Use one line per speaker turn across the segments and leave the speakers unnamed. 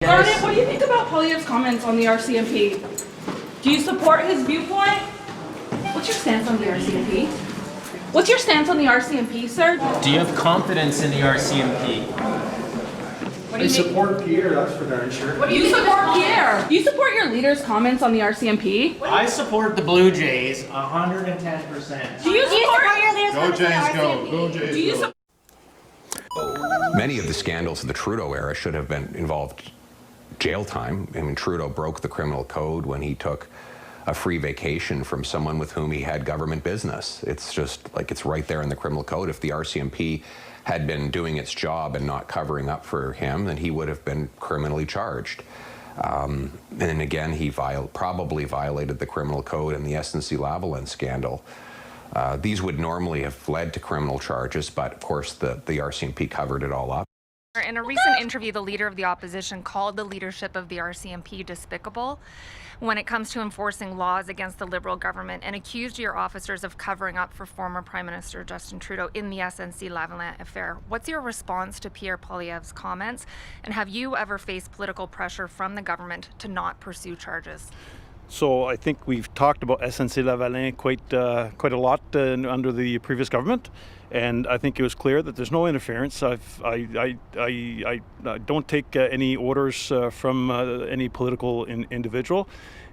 Garnet, what do you think about Poilievre's comments on the RCMP? Do you support his viewpoint? What's your stance on the RCMP? What's your stance on the RCMP, sir?
Do you have confidence in the RCMP?
I support Pierre, that's for darn sure.
What do you support Pierre? Do you support your leader's comments on the RCMP?
I support the Blue Jays 110%.
Do you support
your leader's
Go Jays, go. Go Jays,
Do you
go.
Many of the scandals of the Trudeau era should have been involved jail time. I mean, Trudeau broke the criminal code when he took a free vacation from someone with whom he had government business. It's just like it's right there in the criminal code. If the RCMP had been doing its job and not covering up for him, then he would have been criminally charged. And again, he probably violated the criminal code in the SNC-Lavalin scandal. These would normally have led to criminal charges, but of course the RCMP covered it all up.
In a recent interview, the leader of the opposition called the leadership of the RCMP despicable when it comes to enforcing laws against the Liberal government and accused your officers of covering up for former Prime Minister Justin Trudeau in the SNC-Lavalin affair. What's your response to Pierre Poilievre's comments, and have you ever faced political pressure from the government to not pursue charges?
So I think we've talked about SNC-Lavalin quite a lot under the previous government, and I think it was clear that there's no interference. I don't take any orders from any political individual.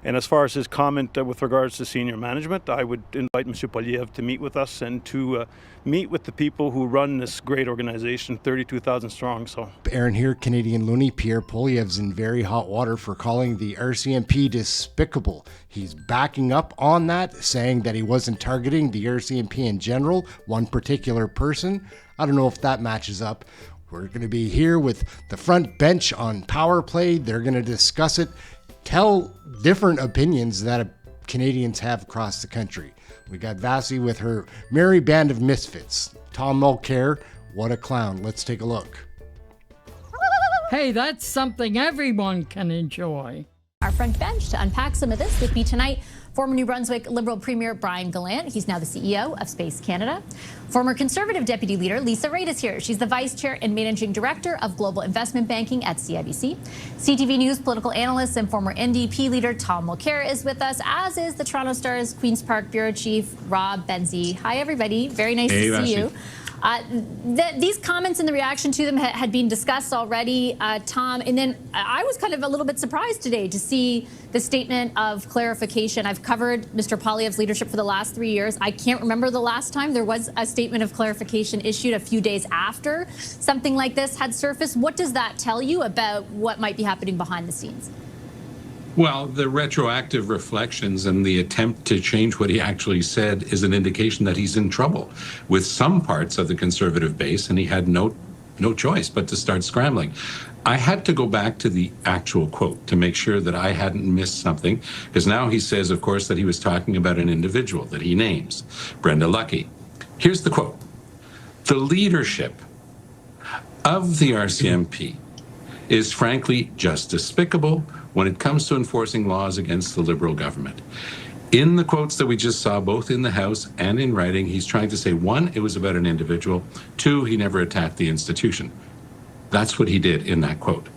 And as far as his comment with regards to senior management, I would invite Mr. Poilievre to meet with us and to meet with the people who run this great organization, 32,000 strong. So,
Aaron here, Canadian Looney. Pierre Poilievre's in very hot water for calling the RCMP despicable. He's backing up on that, saying that he wasn't targeting the RCMP in general, one particular person. I don't know if that matches up. We're going to be here with the front bench on Power Play. They're going to discuss it, tell different opinions that Canadians have across the country. We got Vassie with her merry band of misfits. Tom Mulcair, what a clown. Let's take a look.
Hey, that's something everyone can enjoy.
Our front bench to unpack some of this with me tonight, former New Brunswick Liberal Premier Brian Gallant. He's now the CEO of Space Canada. Former Conservative Deputy Leader Lisa Raitt is here. She's the Vice Chair and Managing Director of Global Investment Banking at CIBC. CTV News political analyst and former NDP leader Tom Mulcair is with us, as is the Toronto Star's Queen's Park Bureau Chief Rob Benzie. Hi, everybody. Very nice to see you. These comments and the reaction to them had been discussed already, Tom, and then I was kind of a little bit surprised today to see the statement of clarification. I've covered Mr. Poilievre's leadership for the last 3 years. I can't remember the last time there was a statement of clarification issued a few days after something like this had surfaced. What does that tell you about what might be happening behind the scenes?
Well, the retroactive reflections and the attempt to change what he actually said is an indication that he's in trouble with some parts of the Conservative base, and he had no choice but to start scrambling. I had to go back to the actual quote to make sure that I hadn't missed something, because now he says, of course, that he was talking about an individual that he names, Brenda Lucki. Here's the quote. The leadership of the RCMP is frankly just despicable when it comes to enforcing laws against the Liberal government. In the quotes that we just saw, both in the House and in writing, he's trying to say, one, it was about an individual. Two, he never attacked the institution. That's what he did in that quote.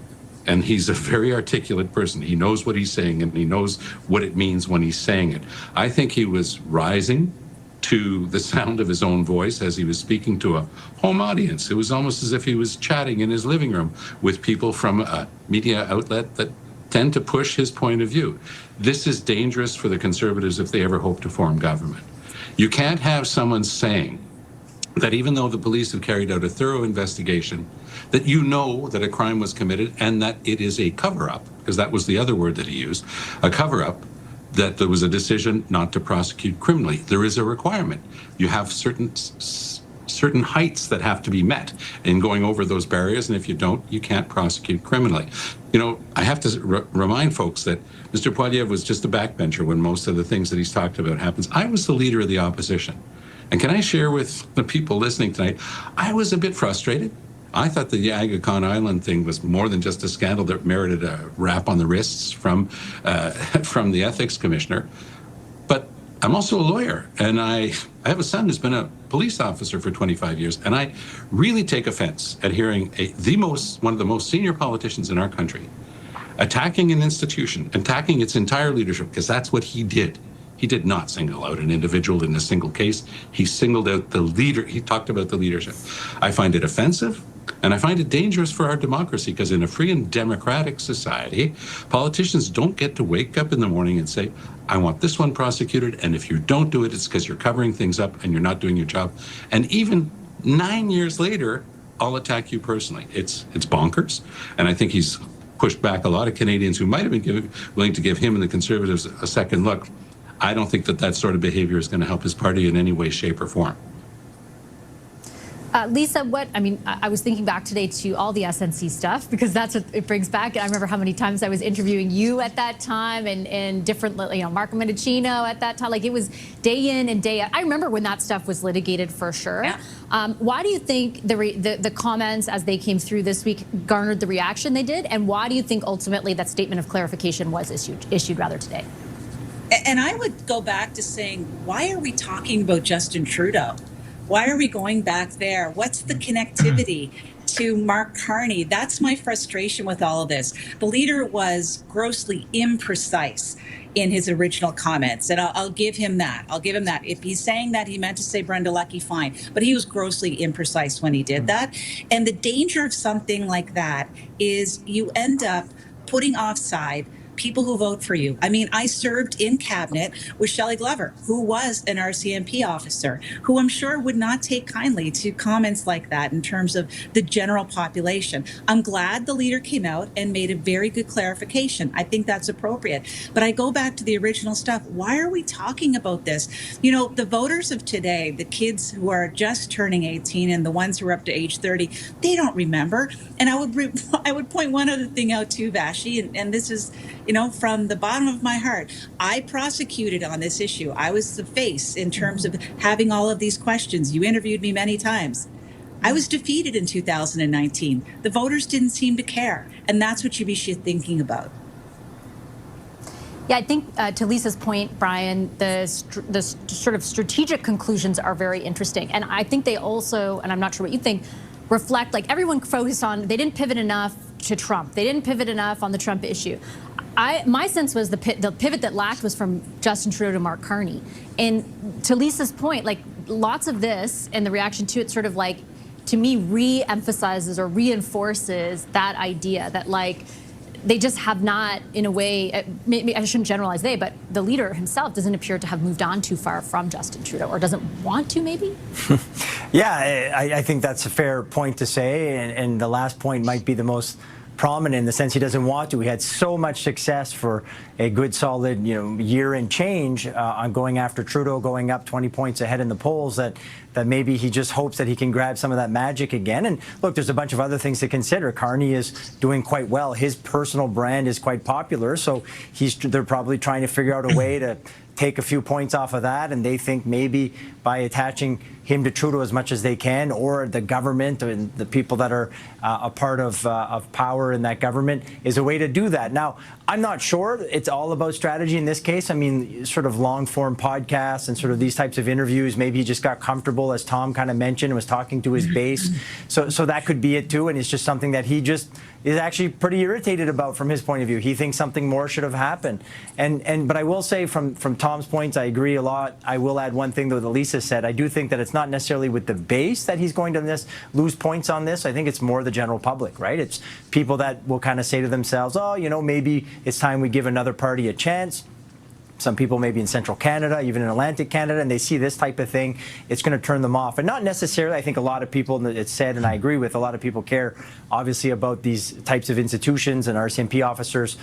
And he's a very articulate person. He knows what he's saying, and he knows what it means when he's saying it. I think he was rising to the sound of his own voice as he was speaking to a home audience. It was almost as if he was chatting in his living room with people from a media outlet that tend to push his point of view. This is dangerous for the Conservatives if they ever hope to form government. You can't have someone saying that even though the police have carried out a thorough investigation, that you know that a crime was committed and that it is a cover-up, because that was the other word that he used, a cover-up, that there was a decision not to prosecute criminally. There is a requirement. You have certain heights that have to be met in going over those barriers, and if you don't, you can't prosecute criminally. You know, I have to remind folks that Mr. Poilievre was just a backbencher when most of the things that he's talked about happens. I was the leader of the opposition. And can I share with the people listening tonight, I was a bit frustrated. I thought the Aga Khan Island thing was more than just a scandal that merited a rap on the wrists from the ethics commissioner. But I'm also a lawyer, and I have a son who's been a police officer for 25 years, and I really take offense at hearing one of the most senior politicians in our country attacking an institution, attacking its entire leadership, because that's what he did. He did not single out an individual in a single case. He singled out the leader. He talked about the leadership. I find it offensive, and I find it dangerous for our democracy, because in a free and democratic society, politicians don't get to wake up in the morning and say, I want this one prosecuted, and if you don't do it, it's because you're covering things up and you're not doing your job. And even 9 years later, I'll attack you personally. It's bonkers, and I think he's pushed back a lot of Canadians who might have been willing to give him and the Conservatives a second look. I don't think that sort of behavior is going to help his party in any way, shape, or form.
Lisa, I was thinking back today to all the SNC stuff, because that's what it brings back. And I remember how many times I was interviewing you at that time, and different, Marco Mendicino at that time. Like, it was day in and day out. I remember when that stuff was litigated, for sure. Yeah. Why do you think the comments as they came through this week garnered the reaction they did? And why do you think ultimately that statement of clarification was issued today?
And I would go back to saying, why are we talking about Justin Trudeau? Why are we going back there? What's the connectivity to Mark Carney? That's my frustration with all of this. The leader was grossly imprecise in his original comments, and I'll give him that. If he's saying that he meant to say Brenda Lucki, fine. But he was grossly imprecise when he did that. And the danger of something like that is you end up putting offside people who vote for you. I mean, I served in cabinet with Shelley Glover, who was an RCMP officer, who I'm sure would not take kindly to comments like that in terms of the general population. I'm glad the leader came out and made a very good clarification. I think that's appropriate. But I go back to the original stuff. Why are we talking about this? You know, the voters of today, the kids who are just turning 18 and the ones who are up to age 30, they don't remember. And I would point one other thing out too, Vashi, and this is, from the bottom of my heart, I prosecuted on this issue. I was the face in terms of having all of these questions. You interviewed me many times. I was defeated in 2019. The voters didn't seem to care. And that's what you should be thinking about.
Yeah, I think to Lisa's point, Brian, the sort of strategic conclusions are very interesting. And I think they also, and I'm not sure what you think, reflect, like, everyone focused on, they didn't pivot enough to Trump. They didn't pivot enough on the Trump issue. My sense was the pivot that lacked was from Justin Trudeau to Mark Carney. And to Lisa's point, like, lots of this and the reaction to it sort of, like, to me, re-emphasizes or reinforces that idea that, like, they just have not, in a way, maybe I shouldn't generalize but the leader himself doesn't appear to have moved on too far from Justin Trudeau, or doesn't want to, maybe?
Yeah, I think that's a fair point to say, and the last point might be the most prominent in the sense he doesn't want to. We had so much success for a good, solid, year and change on going after Trudeau, going up 20 points ahead in the polls, that maybe he just hopes that he can grab some of that magic again. And look, there's a bunch of other things to consider. Carney is doing quite well. His personal brand is quite popular, so they're probably trying to figure out a way to take a few points off of that, and they think maybe by attaching him to Trudeau as much as they can, or the government and the people that are a part of power in that government, is a way to do that. Now, I'm not sure it's all about strategy in this case. I mean, sort of long-form podcasts and sort of these types of interviews, maybe he just got comfortable, as Tom kind of mentioned, and was talking to his base. So that could be it too, and it's just something that he just is actually pretty irritated about from his point of view. He thinks something more should have happened. But I will say from Tom's points, I agree a lot. I will add one thing, though, that Lisa said. I do think that it's not necessarily with the base that he's going to lose points on this. I think it's more the general public, right? It's people that will kind of say to themselves, oh, maybe it's time we give another party a chance. Some people maybe in central Canada, even in Atlantic Canada, and they see this type of thing, it's going to turn them off. And not necessarily, I think a lot of people, it's said, and I agree with, a lot of people care, obviously, about these types of institutions and RCMP officers.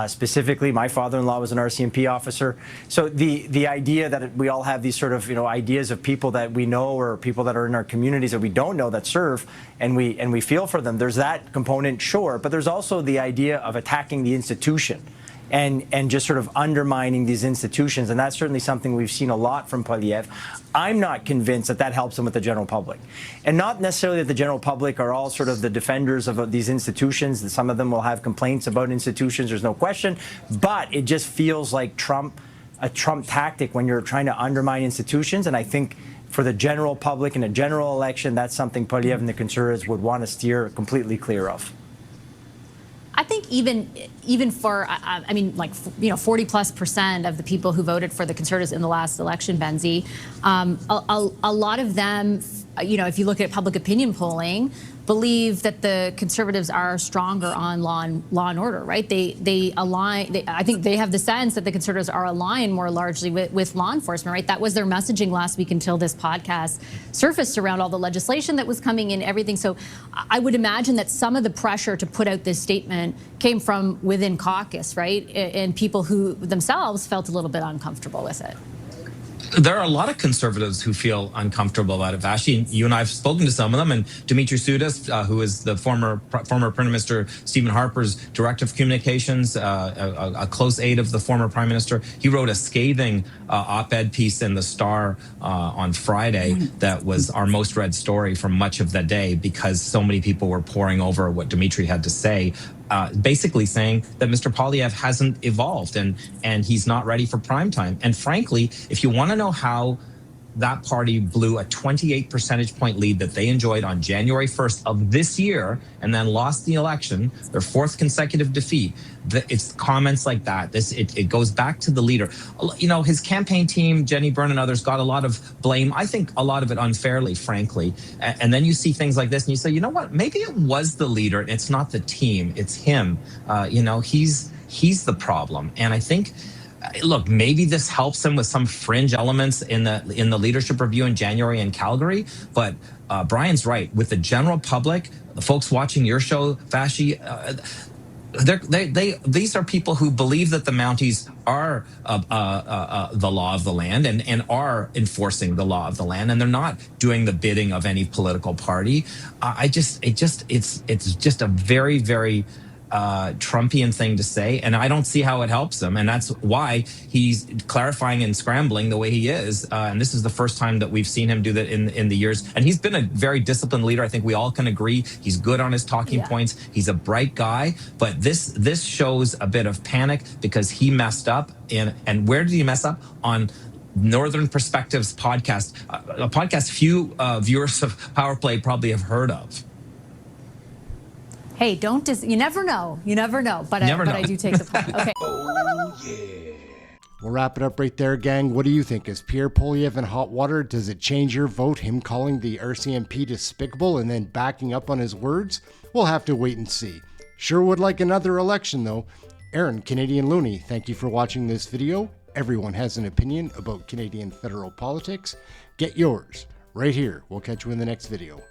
Specifically, my father-in-law was an RCMP officer. So the idea that we all have these sort of, ideas of people that we know, or people that are in our communities that we don't know that serve, and we feel for them, there's that component, sure. But there's also the idea of attacking the institution. And just sort of undermining these institutions. And that's certainly something we've seen a lot from Poilievre. I'm not convinced that helps him with the general public. And not necessarily that the general public are all sort of the defenders of these institutions. Some of them will have complaints about institutions, there's no question. But it just feels like a Trump tactic when you're trying to undermine institutions. And I think for the general public in a general election, that's something Poilievre and the Conservatives would want to steer completely clear of.
I think even for, I mean, like, 40+% of the people who voted for the Conservatives in the last election, Benzie, a lot of them, if you look at public opinion polling, believe that the Conservatives are stronger on law and order, right? They align. I think they have the sense that the Conservatives are aligned more largely with law enforcement, right? That was their messaging last week until this podcast surfaced around all the legislation that was coming in, everything. So I would imagine that some of the pressure to put out this statement came from within caucus, right? And people who themselves felt a little bit uncomfortable with it.
There are a lot of Conservatives who feel uncomfortable about it, Vashi. You and I have spoken to some of them, and Dimitri Soudis, who is the former Prime Minister Stephen Harper's Director of Communications, a close aide of the former Prime Minister, he wrote a scathing op-ed piece in the Star on Friday that was our most read story for much of the day because so many people were poring over what Dimitri had to say. Basically saying that Mr. Poilievre hasn't evolved and he's not ready for prime time. And frankly, if you want to know how that party blew a 28 percentage point lead that they enjoyed on January 1st of this year and then lost the election, their fourth consecutive defeat, it's comments like that. It goes back to the leader. His campaign team, Jenny Byrne and others, got a lot of blame. I think a lot of it unfairly, frankly. And then you see things like this and you say, you know what, maybe it was the leader. It's not the team. It's him. He's the problem. And I think, look, maybe this helps him with some fringe elements in the leadership review in January in Calgary. But Brian's right. With the general public, the folks watching your show, Vashi, these are people who believe that the Mounties are the law of the land and are enforcing the law of the land, and they're not doing the bidding of any political party. It's just a very, very Trumpian thing to say, and I don't see how it helps him, and that's why he's clarifying and scrambling the way he is. And this is the first time that we've seen him do that in the years. And he's been a very disciplined leader. I think we all can agree. He's good on his talking points. He's a bright guy, but this shows a bit of panic because he messed up. And where did he mess up? On Northern Perspectives podcast, a podcast few viewers of Power Play probably have heard of.
Hey, you never know. You never know. But I do take the point. Okay.
Oh, yeah. We'll wrap it up right there, gang. What do you think? Is Pierre Poilievre in hot water? Does it change your vote? Him calling the RCMP despicable and then backing up on his words? We'll have to wait and see. Sure would like another election, though. Aaron, Canadian Looney, thank you for watching this video. Everyone has an opinion about Canadian federal politics. Get yours right here. We'll catch you in the next video.